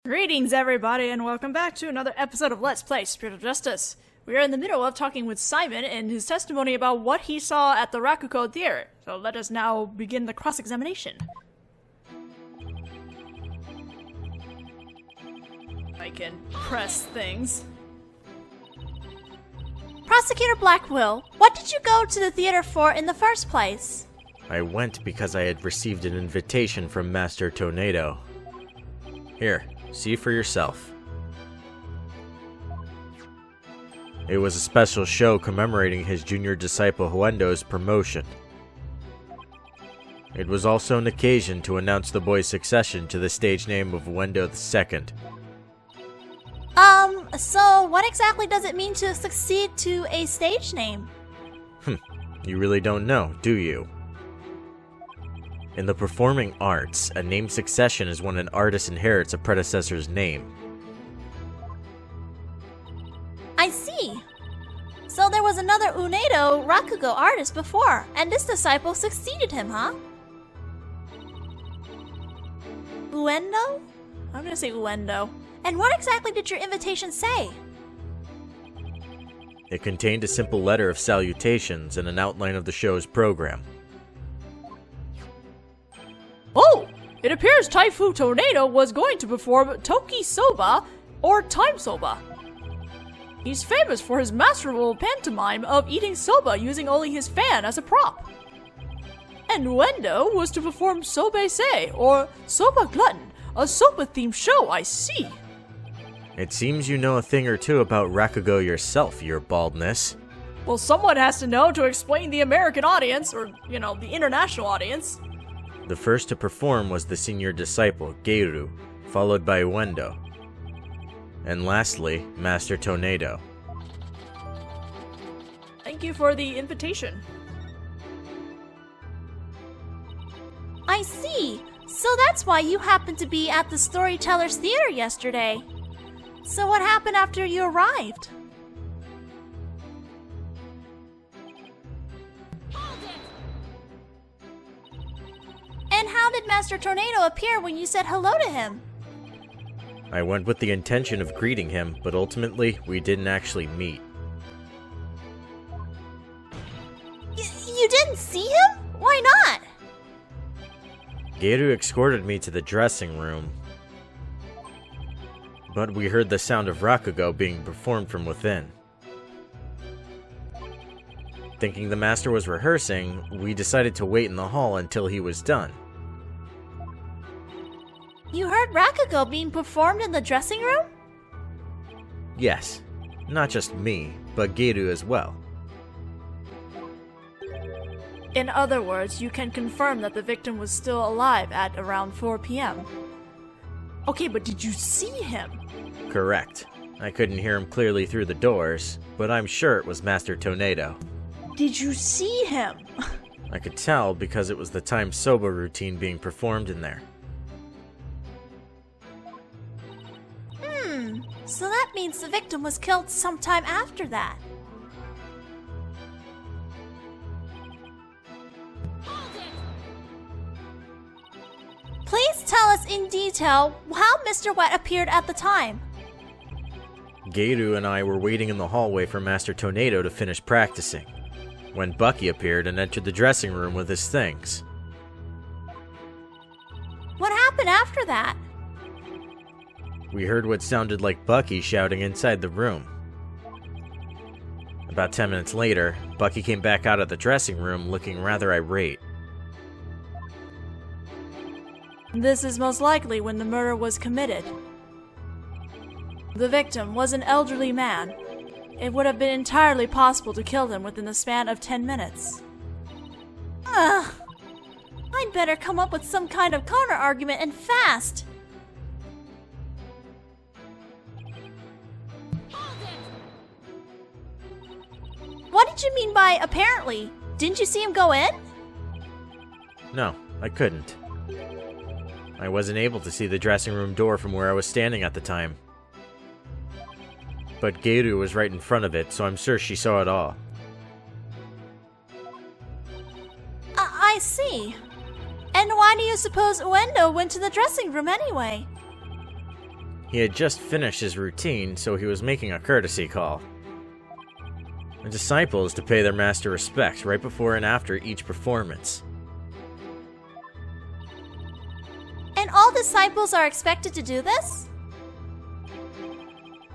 Greetings everybody and welcome back to another episode of Let's Play Spirit of Justice. We are in the middle of talking with Simon and his testimony about what he saw at the Rakugo Theater. So let us now begin the cross-examination. I can press things. Prosecutor Blackwell, what did you go to the theater for in the first place? I went because I had received an invitation from Master Tornado. Here, see for yourself. It was a special show commemorating his junior disciple Huendo's promotion. It was also an occasion to announce the boy's succession to the stage name of Huendo II. So what exactly does it mean to succeed to a stage name? You really don't know, do you? In the performing arts, a name succession is when an artist inherits a predecessor's name. I see. So there was another Unedo Rakugo artist before, and this disciple succeeded him, huh? Uendo? I'm gonna say Uendo. And what exactly did your invitation say? It contained a simple letter of salutations and an outline of the show's program. Oh! It appears Taifu Tornado was going to perform Toki Soba, or Time Soba. He's famous for his masterful pantomime of eating soba using only his fan as a prop. And Uendo was to perform Sobe-se, or Soba Glutton, a soba-themed show, I see. It seems you know a thing or two about Rakugo yourself, your baldness. Well, someone has to know to explain the American audience, or, the international audience. The first to perform was the senior disciple, Garrow, followed by Uendo. And lastly, Master Tornado. Thank you for the invitation. I see. So that's why you happened to be at the Storytellers Theater yesterday. So what happened after you arrived? And how did Master Tornado appear when you said hello to him? I went with the intention of greeting him, but ultimately, we didn't actually meet. You didn't see him? Why not? Garrow escorted me to the dressing room, but we heard the sound of Rakugo being performed from within. Thinking the master was rehearsing, we decided to wait in the hall until he was done. You heard Rakugo being performed in the dressing room? Yes, not just me, but Garrow as well. In other words, you can confirm that the victim was still alive at around 4 p.m. Okay, but did you see him? Correct. I couldn't hear him clearly through the doors, but I'm sure it was Master Tornado. Did you see him? I could tell because it was the time soba routine being performed in there. So that means the victim was killed sometime after that. Please tell us in detail how Mr. Wet appeared at the time. Garrow and I were waiting in the hallway for Master Tornado to finish practicing, when Bucky appeared and entered the dressing room with his things. What happened after that? We heard what sounded like Bucky shouting inside the room. About 10 minutes later, Bucky came back out of the dressing room looking rather irate. This is most likely when the murder was committed. The victim was an elderly man. It would have been entirely possible to kill him within the span of 10 minutes. Ugh. I'd better come up with some kind of counter-argument and fast. What did you mean by apparently? Didn't you see him go in? No, I couldn't. I wasn't able to see the dressing room door from where I was standing at the time. But Garrow was right in front of it, so I'm sure she saw it all. I see. And why do you suppose Uendo went to the dressing room anyway? He had just finished his routine, so he was making a courtesy call. A disciple is to pay their master respect right before and after each performance. And all disciples are expected to do this?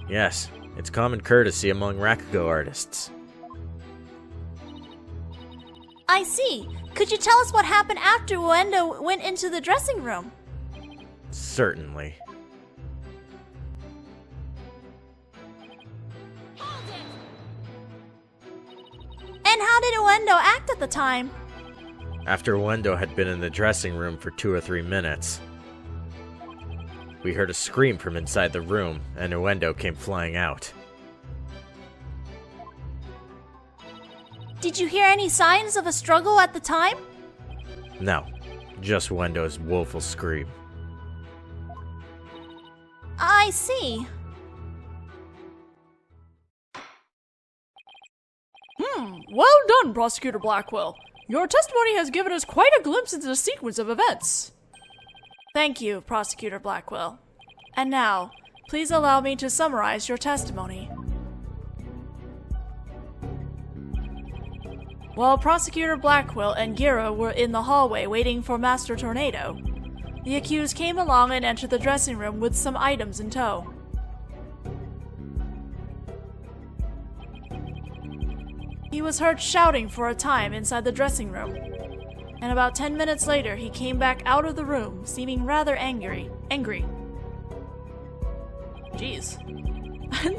Yes, it's common courtesy among Rakugo artists. I see. Could you tell us what happened after Uendo went into the dressing room? Certainly. And how did Uendo act at the time? After Uendo had been in the dressing room for 2 or 3 minutes, we heard a scream from inside the room, and Uendo came flying out. Did you hear any signs of a struggle at the time? No, just Uendo's woeful scream. I see. Well done, Prosecutor Blackwell. Your testimony has given us quite a glimpse into the sequence of events. Thank you, Prosecutor Blackwell. And now, please allow me to summarize your testimony. While Prosecutor Blackwell and Garrow were in the hallway waiting for Master Tornado, the accused came along and entered the dressing room with some items in tow. He was heard shouting for a time inside the dressing room, and about 10 minutes later he came back out of the room, seeming rather angry. Jeez.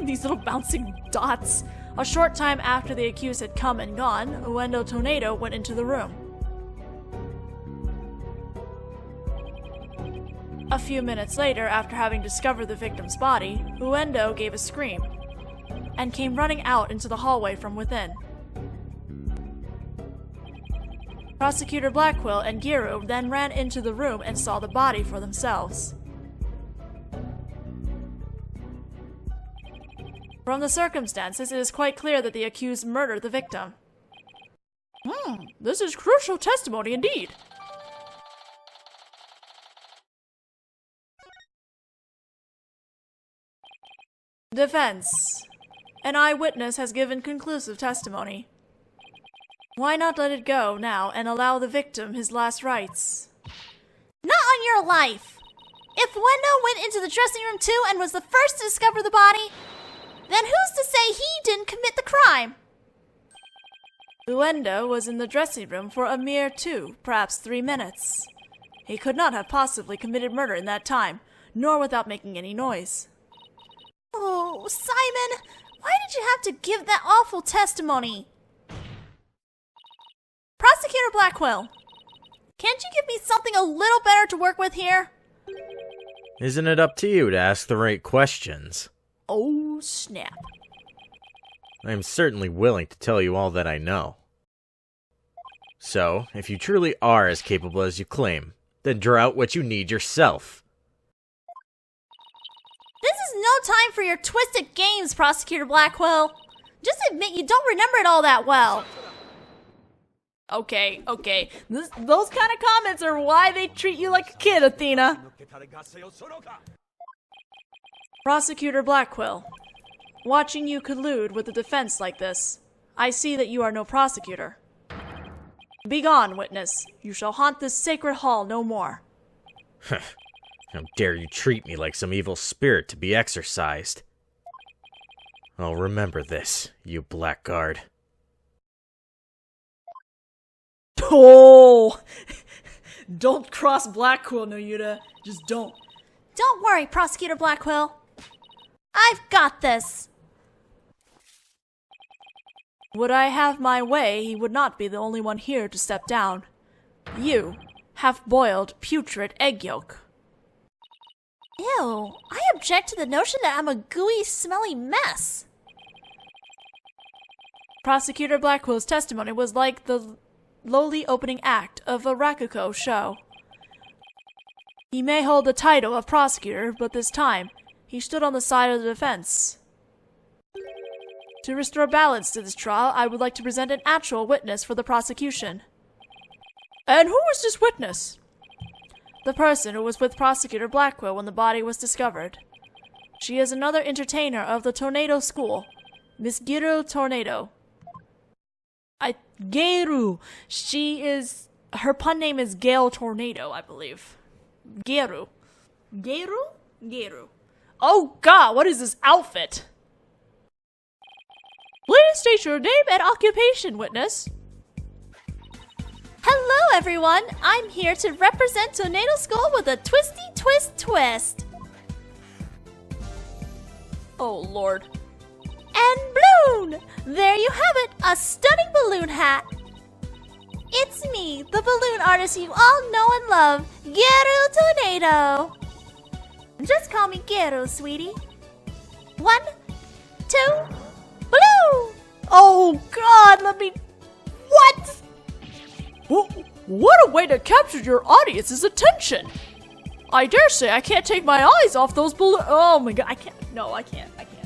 These little bouncing dots. A short time after the accused had come and gone, Uendo Tornado went into the room. A few minutes later, after having discovered the victim's body, Uendo gave a scream and came running out into the hallway from within. Prosecutor Blackwell and Garrow then ran into the room and saw the body for themselves. From the circumstances, it is quite clear that the accused murdered the victim. This is crucial testimony indeed. Defense. An eyewitness has given conclusive testimony. Why not let it go now and allow the victim his last rites? Not on your life! If Uendo went into the dressing room too and was the first to discover the body, then who's to say he didn't commit the crime? Uendo was in the dressing room for a mere 2, perhaps 3 minutes. He could not have possibly committed murder in that time, nor without making any noise. Oh, Simon, why did you have to give that awful testimony? Prosecutor Blackwell, can't you give me something a little better to work with here? Isn't it up to you to ask the right questions? Oh, snap. I am certainly willing to tell you all that I know. So, if you truly are as capable as you claim, then draw out what you need yourself. This is no time for your twisted games, Prosecutor Blackwell. Just admit you don't remember it all that well. Okay. Those kind of comments are why they treat you like a kid, Athena. Prosecutor Blackwell, watching you collude with the defense like this, I see that you are no prosecutor. Begone, witness. You shall haunt this sacred hall no more. How dare you treat me like some evil spirit to be exorcised? I'll remember this, you blackguard. Oh! Don't cross Blackwell, Noyuta. Just don't. Don't worry, Prosecutor Blackwell. I've got this. Would I have my way, he would not be the only one here to step down. You, half-boiled, putrid egg yolk. Ew, I object to the notion that I'm a gooey, smelly mess. Prosecutor Blackwell's testimony was like the lowly opening act of a Rakugo show. He may hold the title of prosecutor, but this time, he stood on the side of the defense. To restore balance to this trial, I would like to present an actual witness for the prosecution. And who is this witness? The person who was with Prosecutor Blackwell when the body was discovered. She is another entertainer of the Tornado School, Miss Garrow Tornado. Garrow. Her pun name is Gale Tornado, I believe. Garrow. Garrow? Garrow. Oh god, what is this outfit? Please state your name and occupation, witness. Hello, everyone. I'm here to represent Tornado School with a twisty twist. Oh lord. And balloon! There you have it, a stunning balloon hat. It's me, the balloon artist you all know and love, Garrow Tornado. Just call me Garrow, sweetie. 1, 2, blue! Oh god, let me... What? What a way to capture your audience's attention! I dare say I can't take my eyes off those balloons. Oh my god, I can't. No, I can't. I can't.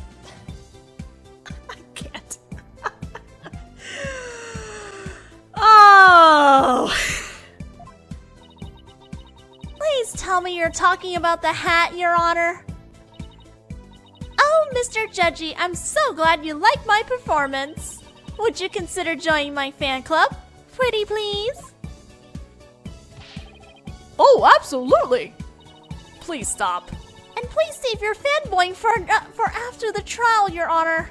Oh! Please tell me you're talking about the hat, Your Honor. Oh, Mr. Judgy, I'm so glad you like my performance. Would you consider joining my fan club? Pretty please? Oh, absolutely! Please stop. And please save your fanboying for after the trial, Your Honor.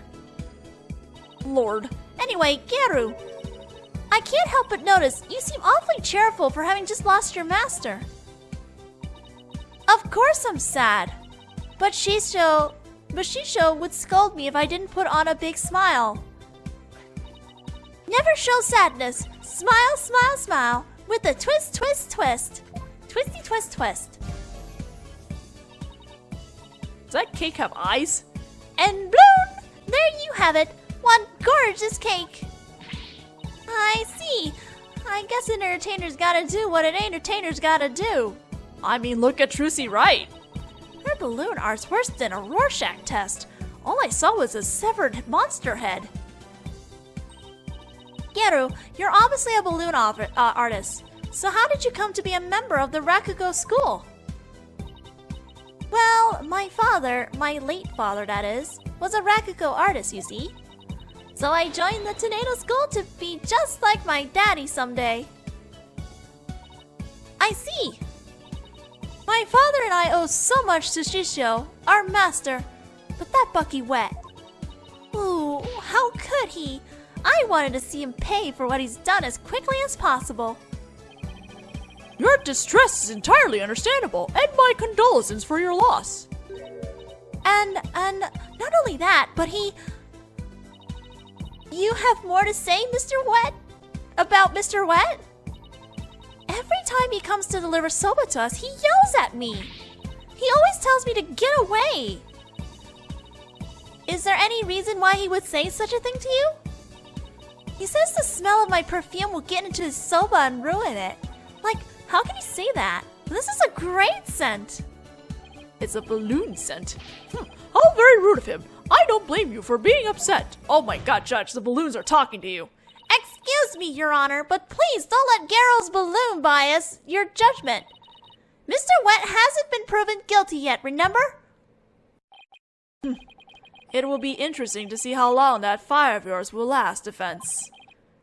Lord. Anyway, Garrow, I can't help but notice you seem awfully cheerful for having just lost your master. Of course I'm sad, but Shisho would scold me if I didn't put on a big smile. Never show sadness. Smile, smile, smile with a twist, twist, twist. Twisty, twist, twist. Does that cake have eyes? And bloom! There you have it. One gorgeous cake. I see. I guess an entertainer's gotta do what an entertainer's gotta do. I mean, look at Trucy Wright. Her balloon art's worse than a Rorschach test. All I saw was a severed monster head. Garrow, you're obviously a balloon artist. So how did you come to be a member of the Rakugo School? Well, my father, my late father that is, was a Rakugo artist, you see. So I joined the Tornado School to be just like my daddy someday. I see. My father and I owe so much to Shisho, our master, but that Bucky wet. Ooh, how could he? I wanted to see him pay for what he's done as quickly as possible. Your distress is entirely understandable, and my condolences for your loss. And not only that, but You have more to say, Mr. Wet? About Mr. Wet? Every time he comes to deliver soba to us, he yells at me. He always tells me to get away. Is there any reason why he would say such a thing to you? He says the smell of my perfume will get into his soba and ruin it. Like, how can he say that? This is a great scent. It's a balloon scent. How very rude of him. I don't blame you for being upset. Oh my god, Judge, the balloons are talking to you. Excuse me, Your Honor, but please don't let Garrow's balloon bias your judgment. Mr. Wet hasn't been proven guilty yet, remember? It will be interesting to see how long that fire of yours will last, defense.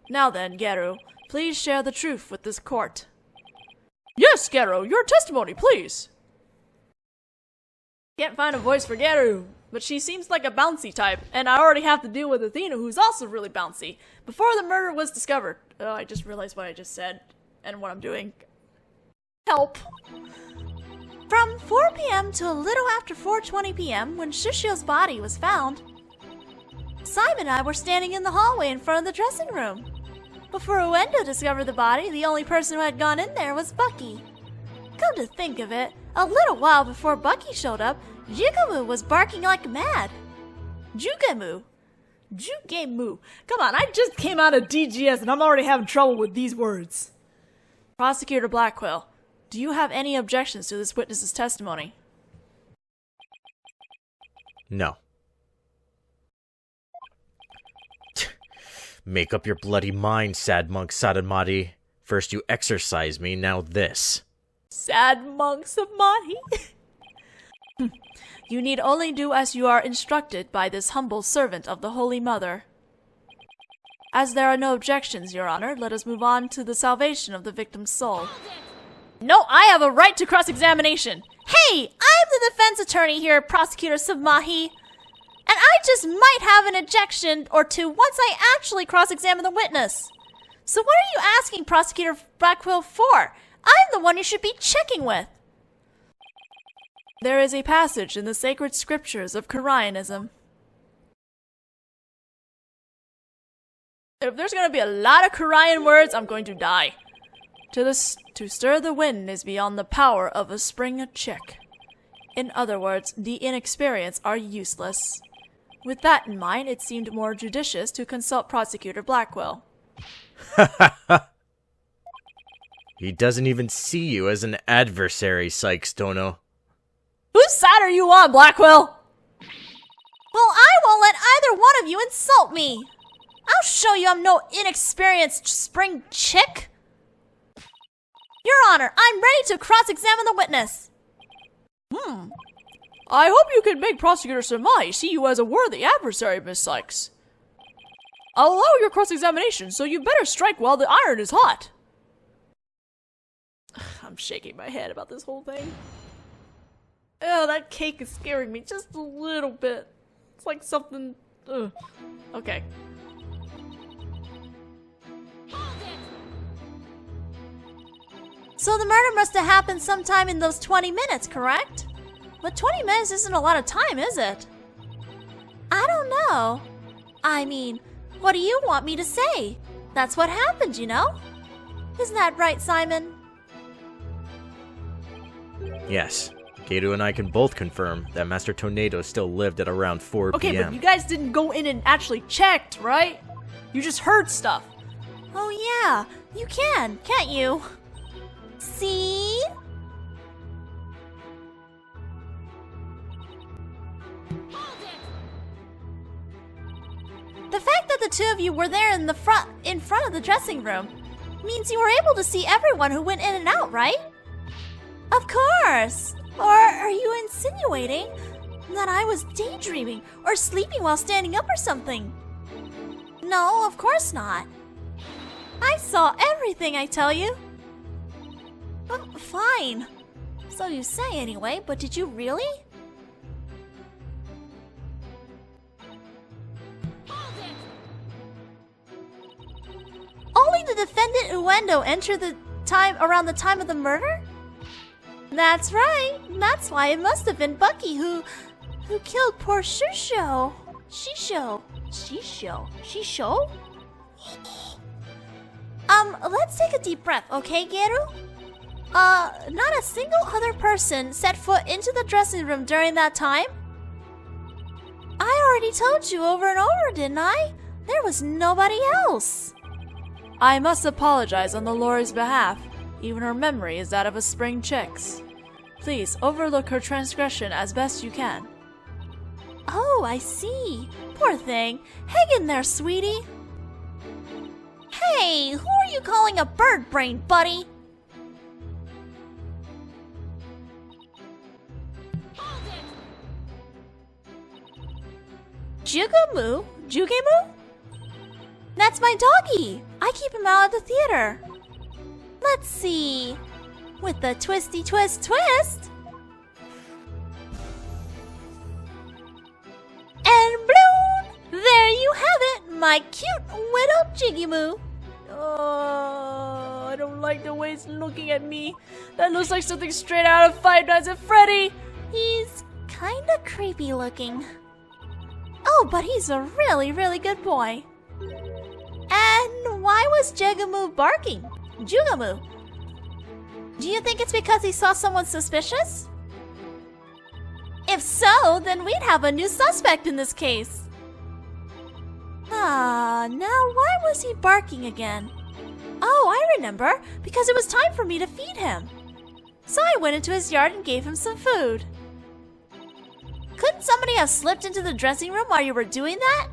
Now then, Garrow, please share the truth with this court. Yes, Garrow, your testimony, please. Can't find a voice for Garrow, but she seems like a bouncy type, and I already have to deal with Athena, who's also really bouncy. Before the murder was discovered. Oh, I just realized what I just said, and what I'm doing. Help. From 4 p.m. to a little after 4:20 p.m. when Shishio's body was found, Simon and I were standing in the hallway in front of the dressing room. Before Uendo discovered the body, the only person who had gone in there was Bucky. Come to think of it, a little while before Bucky showed up, Jigemu was barking like mad. Jugemu. Come on, I just came out of DGS and I'm already having trouble with these words. Prosecutor Blackwell, do you have any objections to this witness's testimony? No. Make up your bloody mind, sad monk Sadamati. First you exorcise me, now this. Sad monk Samadhi. You need only do as you are instructed by this humble servant of the Holy Mother. As there are no objections, Your Honor, let us move on to the salvation of the victim's soul. No, I have a right to cross-examination. Hey, I'm the defense attorney here, Prosecutor Submahi. And I just might have an objection or two once I actually cross-examine the witness. So what are you asking Prosecutor Blackwell for? I'm the one you should be checking with. There is a passage in the sacred scriptures of Koreanism. If there's going to be a lot of Korean words, I'm going to die. To stir the wind is beyond the power of a spring chick. In other words, the inexperienced are useless. With that in mind, it seemed more judicious to consult Prosecutor Blackwell. He doesn't even see you as an adversary, Sykes Dono. Whose side are you on, Blackwell? Well, I won't let either one of you insult me. I'll show you I'm no inexperienced spring chick. Your Honor, I'm ready to cross-examine the witness. I hope you can make Prosecutor Samai see you as a worthy adversary, Miss Sykes. I'll allow your cross-examination, so you better strike while the iron is hot. I'm shaking my head about this whole thing. Oh, that cake is scaring me just a little bit. It's like something... Ugh. Okay. So the murder must have happened sometime in those 20 minutes, correct? But 20 minutes isn't a lot of time, is it? I don't know. I mean, what do you want me to say? That's what happened, you know? Isn't that right, Simon? Yes. Gato and I can both confirm that Master Tornado still lived at around 4 Okay, p.m. but you guys didn't go in and actually checked, right? You just heard stuff. Oh yeah, you can, can't you? See? The fact that the two of you were there in front of the dressing room means you were able to see everyone who went in and out, right? Of course. Or are you insinuating that I was daydreaming or sleeping while standing up or something? No, of course not. I saw everything, I tell you. Well, fine. So you say anyway, but did you really? Only the defendant Uendo entered around the time of the murder? That's right. That's why it must have been Bucky who killed poor Shisho. Let's take a deep breath, okay, Garrow? Not a single other person set foot into the dressing room during that time? I already told you over and over, didn't I? There was nobody else. I must apologize on the Lori's behalf. Even her memory is that of a spring chick's. Please overlook her transgression as best you can. Oh, I see. Poor thing. Hang in there, sweetie. Hey, who are you calling a bird brain, buddy? Jugemu? That's my doggy. I keep him out at the theater. Let's see. With the twisty twist. And bloom! There you have it, my cute little Jiggy-Moo. Oh, I don't like the way it's looking at me. That looks like something straight out of Five Nights at Freddy. He's kinda creepy looking. Oh, but he's a really, really good boy. And why was Jugamu barking? Jugamu? Do you think it's because he saw someone suspicious? If so, then we'd have a new suspect in this case. Now why was he barking again? Oh, I remember, because it was time for me to feed him. So I went into his yard and gave him some food. Couldn't somebody have slipped into the dressing room while you were doing that?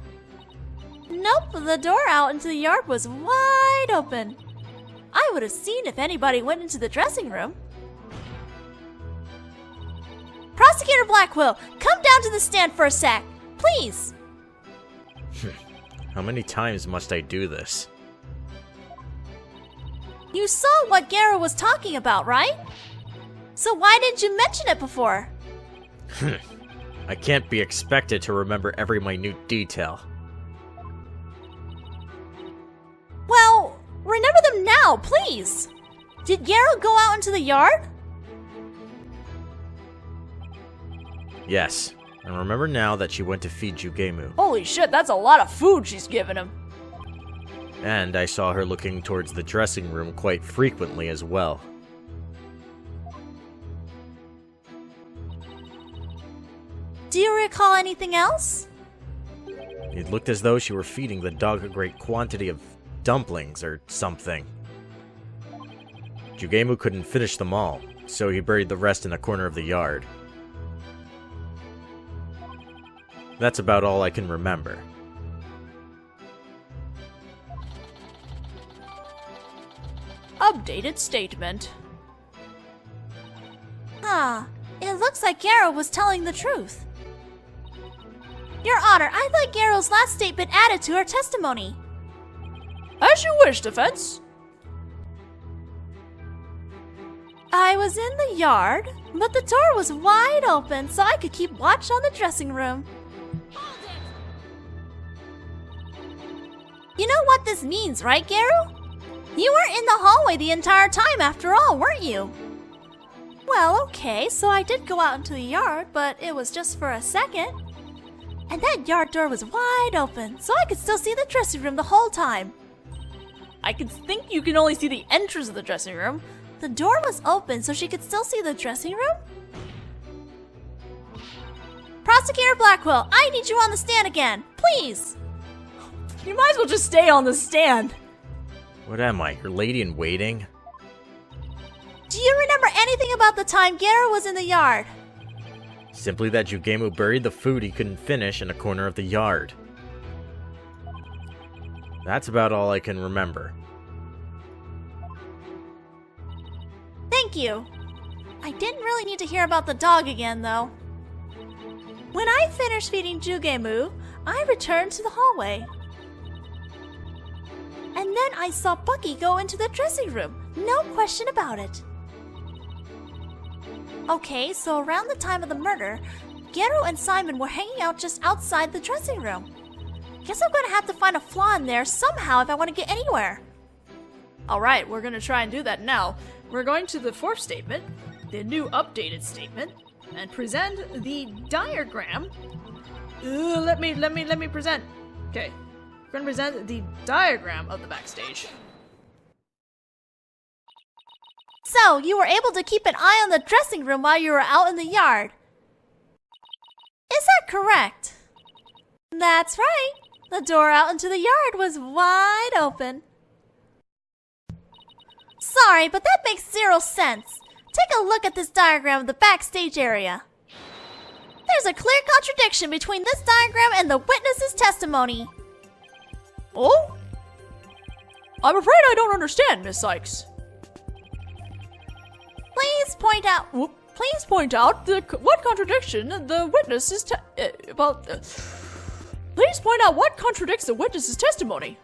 Nope, the door out into the yard was wide open. I would have seen if anybody went into the dressing room. Prosecutor Blackwell, come down to the stand for a sec, please. How many times must I do this? You saw what Garrow was talking about, right? So why didn't you mention it before? I can't be expected to remember every minute detail. Well, remember them now, please. Did Garrow go out into the yard? Yes, and remember now that she went to feed Jugemu. Holy shit, that's a lot of food she's giving him. And I saw her looking towards the dressing room quite frequently as well. Do you recall anything else? It looked as though she were feeding the dog a great quantity of dumplings or something. Jugemu couldn't finish them all, so he buried the rest in a corner of the yard. That's about all I can remember. Updated statement. It looks like Garrow was telling the truth. Your Honor, I'd like Garrow's last statement added to her testimony. As you wish, defense. I was in the yard, but the door was wide open so I could keep watch on the dressing room. You know what this means, right, Garrow? You weren't in the hallway the entire time after all, weren't you? Well, okay, so I did go out into the yard, but it was just for a second. And that yard door was wide open, so I could still see the dressing room the whole time. I could think you can only see the entrance of the dressing room. The door was open so she could still see the dressing room? Prosecutor Blackwell, I need you on the stand again, please! You might as well just stay on the stand. What am I, your lady in waiting? Do you remember anything about the time Garrow was in the yard? Simply that Jugemu buried the food he couldn't finish in a corner of the yard. That's about all I can remember. Thank you. I didn't really need to hear about the dog again, though. When I finished feeding Jugemu, I returned to the hallway. And then I saw Bucky go into the dressing room. No question about it. Okay, so around the time of the murder, Garrow and Simon were hanging out just outside the dressing room. Guess I'm gonna have to find a flaw in there somehow if I want to get anywhere. Alright, we're gonna try and do that now. We're going to the fourth statement, the new updated statement, and present the diagram. Let me present. Okay. We're gonna present the diagram of the backstage. So, you were able to keep an eye on the dressing room while you were out in the yard. Is that correct? That's right. The door out into the yard was wide open. Sorry, but that makes zero sense. Take a look at this diagram of the backstage area. There's a clear contradiction between this diagram and the witness's testimony. Oh? I'm afraid I don't understand, Miss Sykes. Please point out what contradiction the witness is please point out what contradicts the witness's testimony.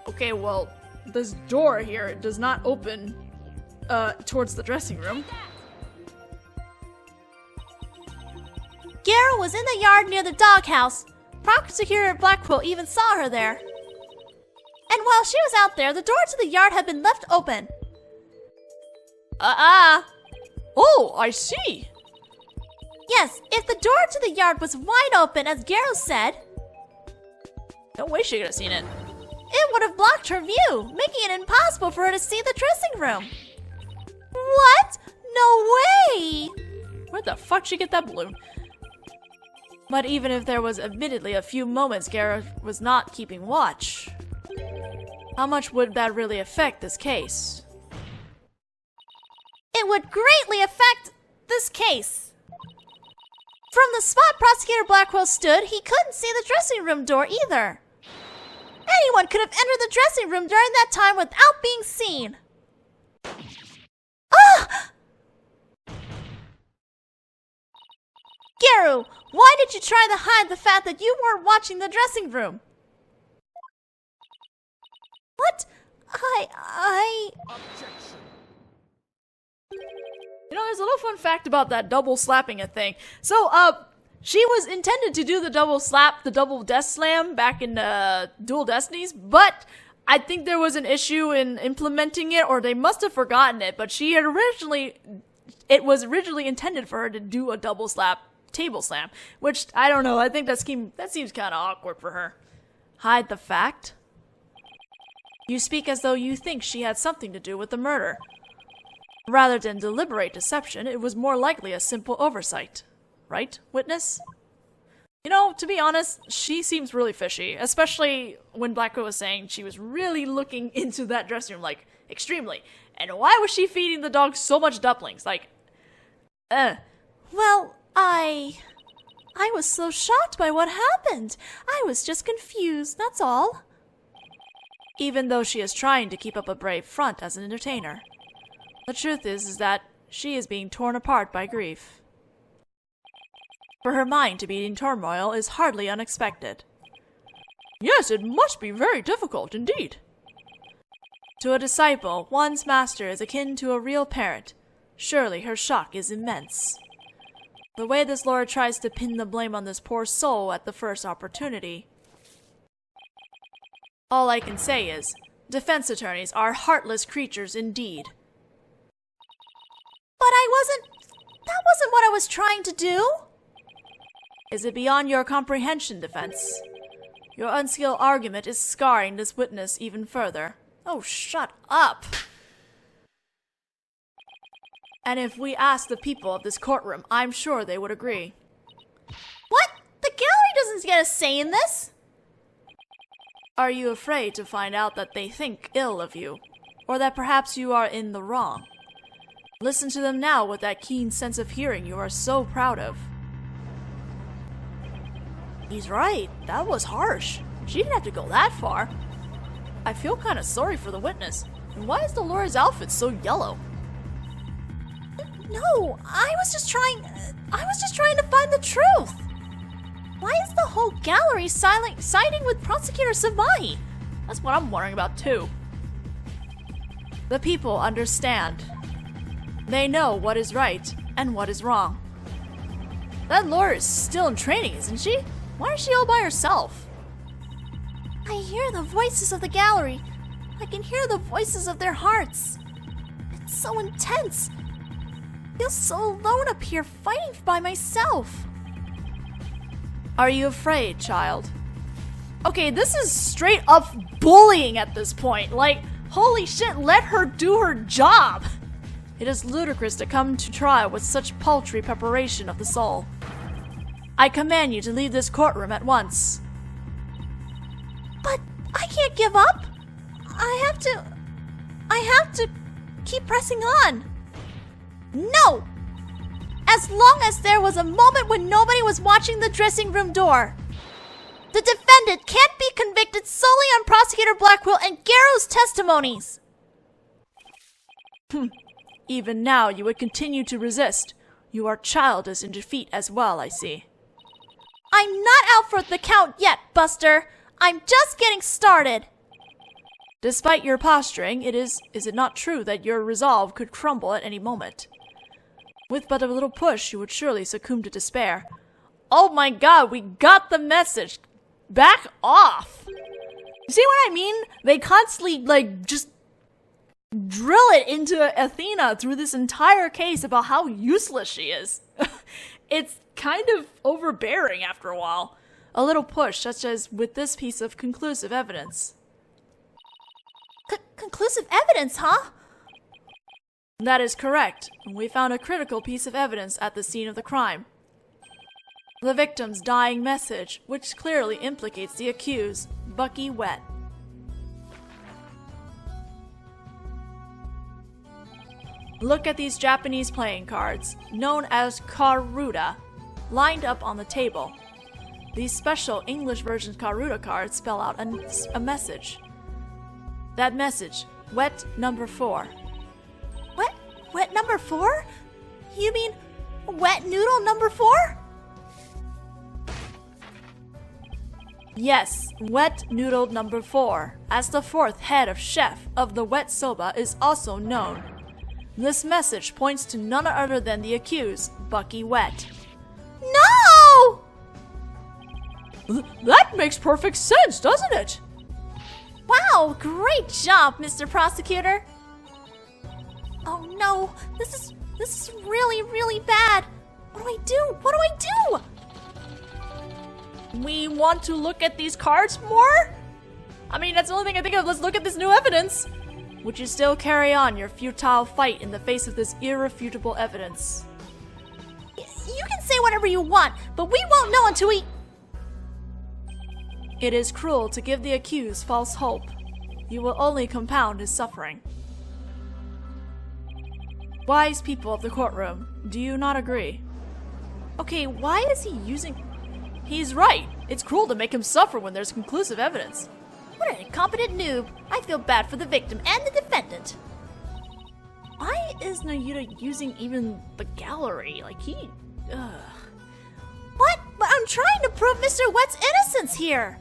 Okay, well, this door here does not open towards the dressing room. Garrow was in the yard near the doghouse. Prosecutor Blackwell even saw her there. And while she was out there, the door to the yard had been left open. Oh, I see. Yes, if the door to the yard was wide open, as Garrow said, no way she could have seen it. It would have blocked her view, making it impossible for her to see the dressing room. What? No way! Where the fuck she get that balloon? But even if there was admittedly a few moments Garrow was not keeping watch, how much would that really affect this case? It would greatly affect this case. From the spot Prosecutor Blackwell stood, he couldn't see the dressing room door either. Anyone could have entered the dressing room during that time without being seen. Ah! Garrow, why did you try to hide the fact that you weren't watching the dressing room? What? You know, there's a little fun fact about that double slapping a thing. So, she was intended to do the double slap, the double death slam back in Dual Destinies, but I think there was an issue in implementing it, or they must have forgotten it, but it was originally intended for her to do a double slap table slam, which, I don't know, I think that seems kind of awkward for her. Hide the fact? You speak as though you think she had something to do with the murder. Rather than deliberate deception, it was more likely a simple oversight. Right, witness? You know, to be honest, she seems really fishy, especially when Blackwell was saying she was really looking into that dressing room, like, extremely. And why was she feeding the dog so much dumplings? Like, Well, I was so shocked by what happened. I was just confused, that's all. Even though she is trying to keep up a brave front as an entertainer, the truth is that she is being torn apart by grief. For her mind to be in turmoil is hardly unexpected. Yes, it must be very difficult indeed. To a disciple, one's master is akin to a real parent. Surely her shock is immense. The way this lord tries to pin the blame on this poor soul at the first opportunity. All I can say is, defense attorneys are heartless creatures indeed. But that wasn't what I was trying to do. Is it beyond your comprehension, defense? Your unskilled argument is scarring this witness even further. Oh, shut up. And if we ask the people of this courtroom, I'm sure they would agree. What? The gallery doesn't get a say in this? Are you afraid to find out that they think ill of you? Or that perhaps you are in the wrong? Listen to them now with that keen sense of hearing you are so proud of. He's right. That was harsh. She didn't have to go that far. I feel kind of sorry for the witness. And why is Dolores' outfit so yellow? No, I was just trying to find the truth. Why is the whole gallery siding with Prosecutor Savahi? That's what I'm wondering about too. The people understand. They know what is right and what is wrong. That lawyer is still in training, isn't she? Why is she all by herself? I hear the voices of the gallery. I can hear the voices of their hearts. It's so intense. I feel so alone up here fighting by myself. Are you afraid, child? Okay, this is straight up bullying at this point. Like, holy shit, let her do her job. It is ludicrous to come to trial with such paltry preparation of the soul. I command you to leave this courtroom at once. But I can't give up. I have to keep pressing on. No! As long as there was a moment when nobody was watching the dressing room door. The defendant can't be convicted solely on Prosecutor Blackwell and Garrow's testimonies. Even now you would continue to resist. You are childish in defeat as well, I see. I'm not out for the count yet, Buster. I'm just getting started. Despite your posturing, is it not true that your resolve could crumble at any moment? With but a little push, you would surely succumb to despair. Oh my god, we got the message. Back off. You see what I mean? They constantly, just drill it into Athena through this entire case about how useless she is. It's kind of overbearing after a while. A little push, such as with this piece of conclusive evidence. Conclusive evidence, huh? That is correct. We found a critical piece of evidence at the scene of the crime. The victim's dying message, which clearly implicates the accused, Bucky Wet. Look at these Japanese playing cards, known as Karuta, lined up on the table. These special English version Karuta cards spell out a message. That message, wet number 4. Wet number 4? You mean wet noodle number 4? Yes, Wet Noodle number 4, as the 4th head of chef of the Wet Soba, is also known. This message points to none other than the accused, Bucky Wet. No! That makes perfect sense, doesn't it? Wow, great job, Mr. Prosecutor! Oh no, this is really, really bad. What do I do? What do I do? We want to look at these cards more? I mean, that's the only thing I think of. Let's look at this new evidence. Would you still carry on your futile fight in the face of this irrefutable evidence? You can say whatever you want, but we won't know until we... It is cruel to give the accused false hope. You will only compound his suffering. Wise people of the courtroom, do you not agree? Okay, why is he using... He's right. It's cruel to make him suffer when there's conclusive evidence. What an incompetent noob. I feel bad for the victim and the defendant. Why is Nayuta using even the gallery? Like, he... What? But I'm trying to prove Mr. Wet's innocence here.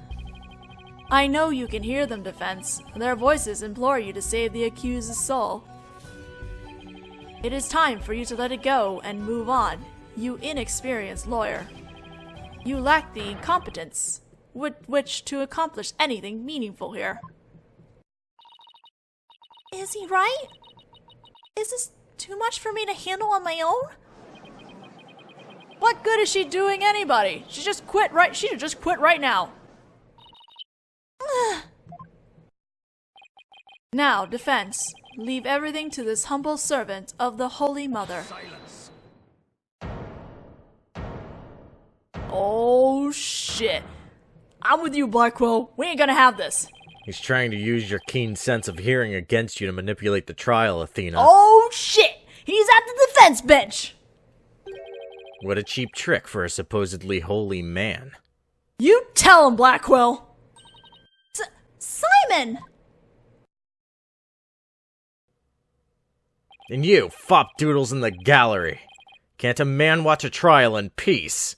I know you can hear them, defense. Their voices implore you to save the accused's soul. It is time for you to let it go and move on, you inexperienced lawyer. You lack the competence with which to accomplish anything meaningful here. Is he right? Is this too much for me to handle on my own? What good is she doing anybody? She should just quit right now. Now, defense, leave everything to this humble servant of the Holy Mother. Silence. Oh shit. I'm with you, Blackwell. We ain't gonna have this. He's trying to use your keen sense of hearing against you to manipulate the trial, Athena. Oh shit! He's at the defense bench! What a cheap trick for a supposedly holy man. You tell him, Blackwell! Simon! And you, fop doodles in the gallery. Can't a man watch a trial in peace?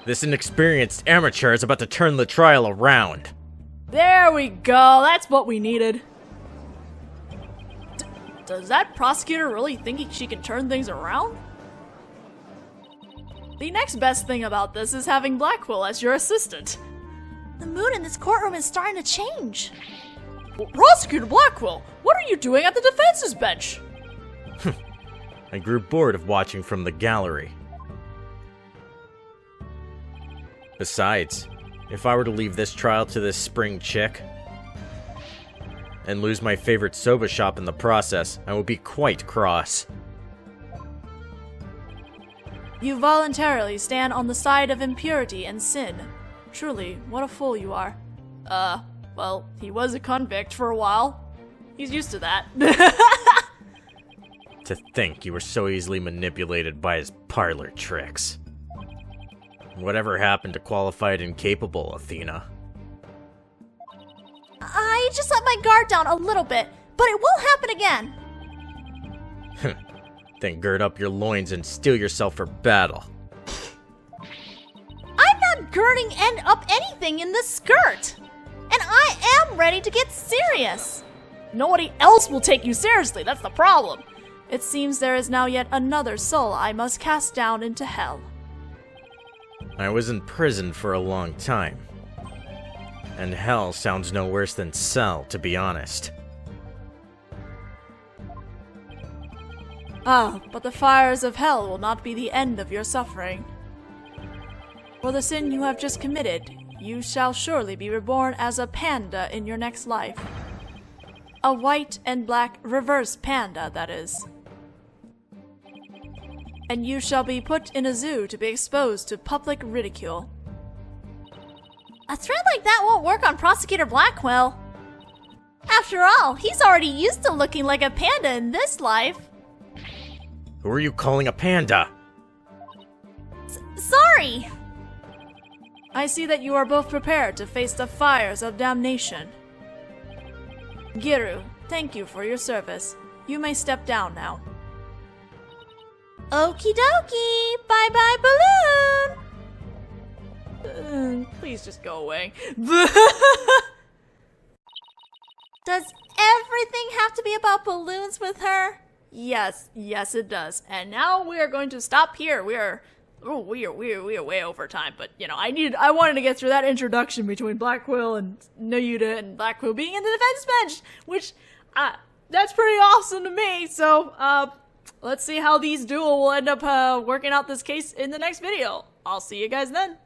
This inexperienced amateur is about to turn the trial around. There we go, that's what we needed. Does that prosecutor really think she can turn things around? The next best thing about this is having Blackwell as your assistant. The mood in this courtroom is starting to change. Well, Prosecutor Blackwell, what are you doing at the defense's bench? I grew bored of watching from the gallery. Besides, if I were to leave this trial to this spring chick and lose my favorite soba shop in the process, I would be quite cross. You voluntarily stand on the side of impurity and sin. Truly, what a fool you are. Well, he was a convict for a while. He's used to that. To think you were so easily manipulated by his parlor tricks. Whatever happened to qualified incapable, Athena? I just let my guard down a little bit, but it won't happen again. Then gird up your loins and steel yourself for battle. I'm not girding up anything in this skirt. And I am ready to get serious. Nobody else will take you seriously, that's the problem. It seems there is now yet another soul I must cast down into hell. I was in prison for a long time. And hell sounds no worse than cell, to be honest. But the fires of hell will not be the end of your suffering. For the sin you have just committed, you shall surely be reborn as a panda in your next life. A white and black reverse panda, that is. And you shall be put in a zoo to be exposed to public ridicule. A threat like that won't work on Prosecutor Blackwell. After all, he's already used to looking like a panda in this life. Who are you calling a panda? Sorry! I see that you are both prepared to face the fires of damnation. Garrow, thank you for your service. You may step down now. Okie dokie! Bye bye balloon! Please just go away. Does everything have to be about balloons with her? Yes, it does. And now we are going to stop here. We are way over time, but you know, I wanted to get through that introduction between Blackwell and Nayuta, and Blackwell being in the defense bench, which that's pretty awesome to me. So let's see how these duo will end up working out this case in the next video. I'll see you guys then.